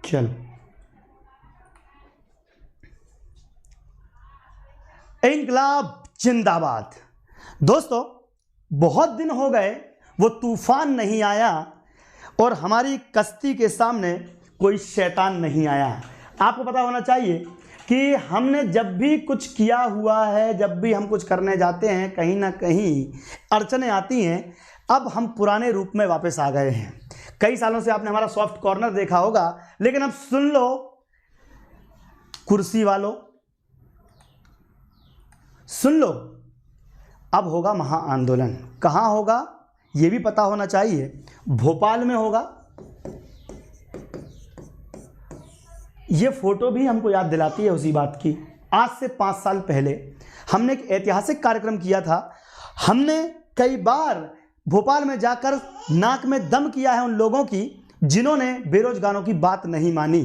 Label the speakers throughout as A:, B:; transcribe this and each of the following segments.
A: चल इंकलाब जिंदाबाद। दोस्तों, बहुत दिन हो गए वो तूफान नहीं आया और हमारी कश्ती के सामने कोई शैतान नहीं आया। आपको पता होना चाहिए कि हमने जब भी कुछ किया हुआ है, जब भी हम कुछ करने जाते हैं, कहीं ना कहीं अड़चने आती हैं। अब हम पुराने रूप में वापस आ गए हैं। कई सालों से आपने हमारा सॉफ्ट कॉर्नर देखा होगा, लेकिन अब सुन लो कुर्सी वालों, सुन लो, अब होगा महाआंदोलन। कहाँ होगा ये भी पता होना चाहिए। भोपाल में होगा। ये फोटो भी हमको याद दिलाती है उसी बात की। आज से 5 साल पहले हमने एक ऐतिहासिक कार्यक्रम किया था। हमने कई बार भोपाल में जाकर नाक में दम किया है उन लोगों की जिन्होंने बेरोजगारों की बात नहीं मानी।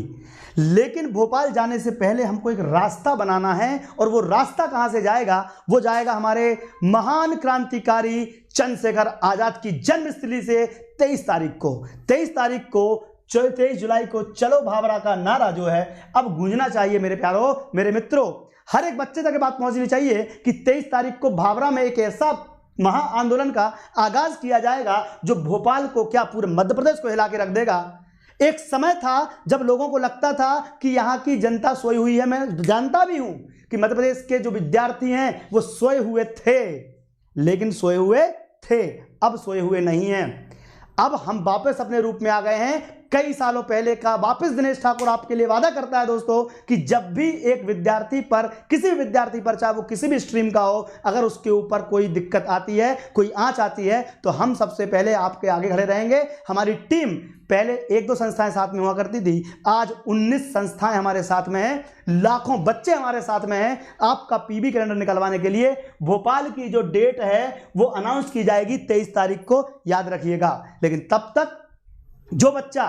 A: लेकिन भोपाल जाने से पहले हमको एक रास्ता बनाना है, और वो रास्ता कहाँ से जाएगा? वो जाएगा हमारे महान क्रांतिकारी चंद्रशेखर आजाद की जन्मस्थली से 23 तारीख को 23 जुलाई को चलो भावरा का नारा जो है अब गूंजना चाहिए। मेरे प्यारों, मेरे मित्रों, हर एक बच्चे तक बात पहुंचनी चाहिए कि 23 तारीख को भावरा में एक ऐसा महाआंदोलन का आगाज किया जाएगा जो भोपाल को क्या पूरे मध्य प्रदेश को हिला के रख देगा। एक समय था जब लोगों को लगता था कि यहाँ की जनता सोई हुई है। मैं जानता भी हूं कि मध्य प्रदेश के जो विद्यार्थी हैं वो सोए हुए थे, लेकिन सोए हुए थे, अब सोए हुए नहीं हैं। अब हम वापस अपने रूप में आ गए हैं। कई सालों पहले का वापस दिनेश ठाकुर आपके लिए वादा करता है दोस्तों कि जब भी एक विद्यार्थी पर, किसी भी विद्यार्थी पर, चाहे वो किसी भी स्ट्रीम का हो, अगर उसके ऊपर कोई दिक्कत आती है, कोई आंच आती है, तो हम सबसे पहले आपके आगे खड़े रहेंगे। हमारी टीम पहले 1-2 संस्थाएं साथ में हुआ करती थी, आज 19 संस्थाएं हमारे साथ में हैं, लाखों बच्चे हमारे साथ में हैं। आपका पीबी कैलेंडर निकलवाने के लिए भोपाल की जो डेट है वो अनाउंस की जाएगी 23 तारीख को, याद रखिएगा। लेकिन तब तक जो बच्चा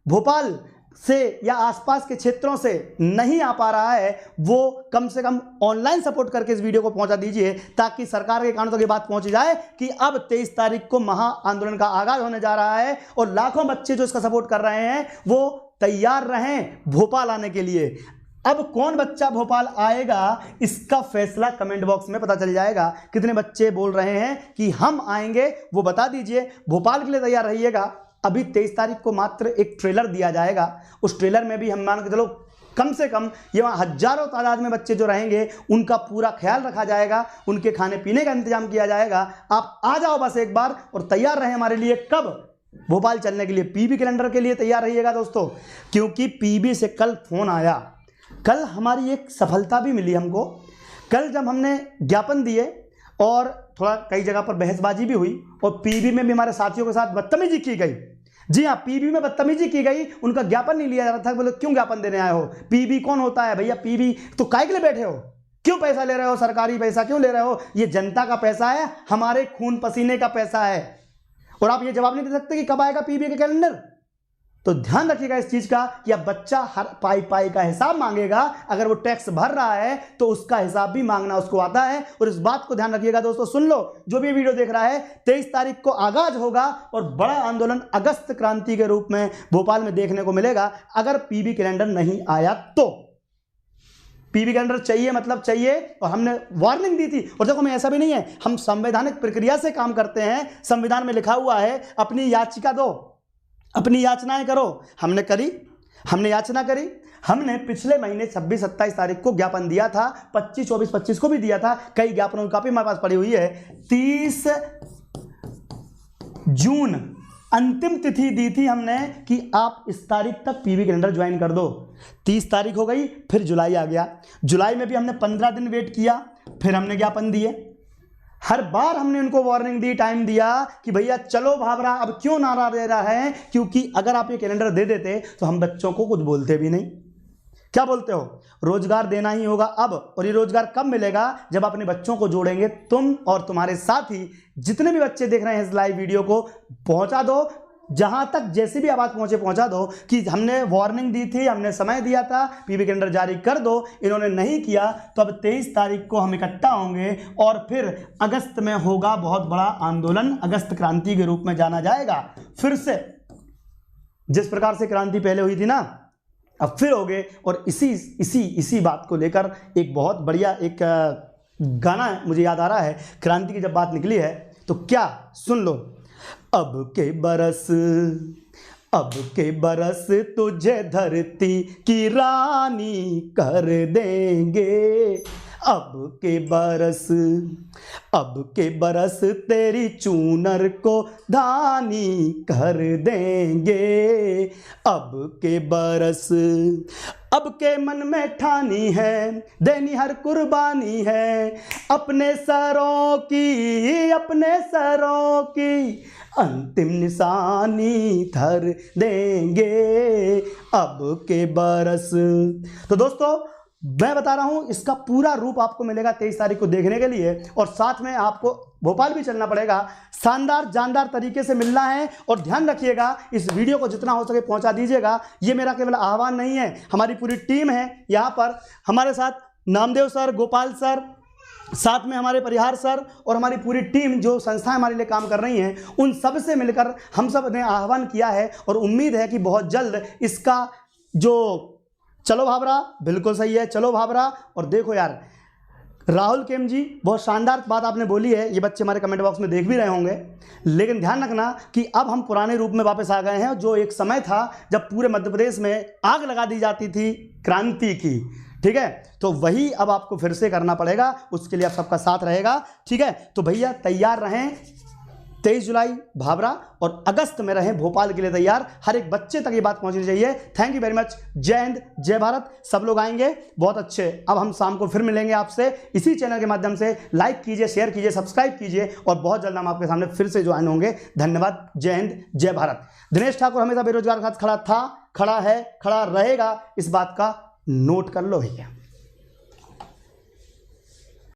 A: भोपाल से या आसपास के क्षेत्रों से नहीं आ पा रहा है वो कम से कम ऑनलाइन सपोर्ट करके इस वीडियो को पहुंचा दीजिए, ताकि सरकार के कानों तक ये बात पहुंच जाए कि अब 23 तारीख को महाआंदोलन का आगाज होने जा रहा है और लाखों बच्चे जो इसका सपोर्ट कर रहे हैं वो तैयार रहें भोपाल आने के लिए। अब कौन बच्चा भोपाल आएगा इसका फैसला कमेंट बॉक्स में पता चल जाएगा। कितने बच्चे बोल रहे हैं कि हम आएंगे वो बता दीजिए। भोपाल के लिए तैयार रहिएगा। अभी 23 तारीख को मात्र एक ट्रेलर दिया जाएगा। उस ट्रेलर में भी हम मान के चलो कम से कम ये वहाँ हजारों तादाद में बच्चे जो रहेंगे उनका पूरा ख्याल रखा जाएगा, उनके खाने पीने का इंतजाम किया जाएगा। आप आ जाओ बस एक बार और तैयार रहें हमारे लिए। कब? भोपाल चलने के लिए। पीबी कैलेंडर के लिए तैयार रहिएगा दोस्तों, क्योंकि पीबी से कल फोन आया। कल हमारी एक सफलता भी मिली हमको। कल जब हमने ज्ञापन दिए और थोड़ा कई जगह पर बहसबाजी भी हुई और पीबी में भी हमारे साथियों के साथ बदतमीजी की गई। जी हाँ, पीबी में बदतमीजी की गई। उनका ज्ञापन नहीं लिया जा रहा था। बोले क्यों ज्ञापन देने आए हो? पीबी कौन होता है भैया? पीबी तो काय के लिए बैठे हो? क्यों पैसा ले रहे हो? सरकारी पैसा क्यों ले रहे हो? ये जनता का पैसा है, हमारे खून पसीने का पैसा है। और आप ये जवाब नहीं दे सकते कि कब आएगा पीबी का कैलेंडर। तो ध्यान रखिएगा इस चीज का कि अब बच्चा हर पाई का हिसाब मांगेगा। अगर वो टैक्स भर रहा है तो उसका हिसाब भी मांगना उसको आता है। और इस बात को ध्यान रखिएगा दोस्तों। सुन लो, जो भी वीडियो देख रहा है, 23 तारीख को आगाज होगा और बड़ा आंदोलन अगस्त क्रांति के रूप में भोपाल में देखने को मिलेगा। अगर पीबी कैलेंडर नहीं आया तो पीबी कैलेंडर चाहिए, मतलब चाहिए। और हमने वार्निंग दी थी। और देखो, मैं ऐसा भी नहीं है, हम संवैधानिक प्रक्रिया से काम करते हैं। संविधान में लिखा हुआ है अपनी याचिका दो, अपनी याचनाएं करो। हमने करी, हमने याचना करी। हमने पिछले महीने 26-27 तारीख को ज्ञापन दिया था, 25-24-25 को भी दिया था। कई ज्ञापनों की कॉपी हमारे पास पड़ी हुई है। 30 जून अंतिम तिथि दी थी हमने कि आप इस तारीख तक पीबी कैलेंडर ज्वाइन कर दो। 30 तारीख हो गई, फिर जुलाई आ गया। जुलाई में भी हमने 15 दिन वेट किया, फिर हमने ज्ञापन दिए। हर बार हमने उनको वार्निंग दी, टाइम दिया कि भैया चलो भावरा। अब क्यों नारा दे रहा है? क्योंकि अगर आप ये कैलेंडर दे देते तो हम बच्चों को कुछ बोलते भी नहीं। क्या बोलते हो? रोजगार देना ही होगा अब। और ये रोजगार कब मिलेगा? जब अपने बच्चों को जोड़ेंगे। तुम और तुम्हारे साथी जितने भी बच्चे देख रहे हैं इस लाइव वीडियो को पहुंचा दो, जहां तक जैसी भी आवाज पहुंचे पहुंचा दो कि हमने वार्निंग दी थी, हमने समय दिया था, पीबी कैलेंडर जारी कर दो। इन्होंने नहीं किया तो अब 23 तारीख को हम इकट्ठा होंगे और फिर अगस्त में होगा बहुत बड़ा आंदोलन। अगस्त क्रांति के रूप में जाना जाएगा। फिर से जिस प्रकार से क्रांति पहले हुई थी ना, अब फिर हो गए और इसी बात को लेकर एक बहुत बढ़िया एक गाना है, मुझे याद आ रहा है, क्रांति की जब बात निकली है तो क्या, सुन लो। अब के बरस तुझे धरती की रानी कर देंगे, अब के बरस तेरी चूनर को धानी कर देंगे, अब के मन में ठानी है, देनी हर कुर्बानी है, अपने सरों की अंतिम निशानी धर देंगे, अब के बरस। तो दोस्तों मैं बता रहा हूं, इसका पूरा रूप आपको मिलेगा 23 तारीख को देखने के लिए, और साथ में आपको भोपाल भी चलना पड़ेगा, शानदार जानदार तरीके से मिलना है। और ध्यान रखिएगा, इस वीडियो को जितना हो सके पहुंचा दीजिएगा। ये मेरा केवल आह्वान नहीं है, हमारी पूरी टीम है यहाँ पर, हमारे साथ नामदेव सर, गोपाल सर, साथ में हमारे परिहार सर और हमारी पूरी टीम जो संस्थाएं हमारे लिए काम कर रही हैं, उन सब से मिलकर हम सब ने आह्वान किया है। और उम्मीद है कि बहुत जल्द इसका जो चलो भाबरा, बिल्कुल सही है, चलो भाबरा। और देखो यार, राहुल केम जी, बहुत शानदार बात आपने बोली है, ये बच्चे हमारे कमेंट बॉक्स में देख भी रहे होंगे। लेकिन ध्यान रखना कि अब हम पुराने रूप में वापस आ गए हैं। जो एक समय था जब पूरे मध्य प्रदेश में आग लगा दी जाती थी क्रांति की, ठीक है, तो वही अब आपको फिर से करना पड़ेगा। उसके लिए आप सबका साथ रहेगा, ठीक है। तो भैया तैयार रहें, 23 जुलाई भाबरा, और अगस्त में रहें भोपाल के लिए तैयार। हर एक बच्चे तक ये बात पहुंचनी चाहिए। Thank you very much. जय हिंद, जय भारत। सब लोग आएंगे, बहुत अच्छे। अब हम शाम को फिर मिलेंगे आपसे इसी चैनल के माध्यम से। लाइक कीजिए, शेयर कीजिए, सब्सक्राइब कीजिए, और बहुत जल्द हम आपके सामने फिर से ज्वाइन होंगे। धन्यवाद। जय हिंद, जय भारत। दिनेश ठाकुर हमेशा बेरोजगार के साथ खड़ा था, खड़ा है, खड़ा रहेगा, इस बात का नोट कर लो भैया।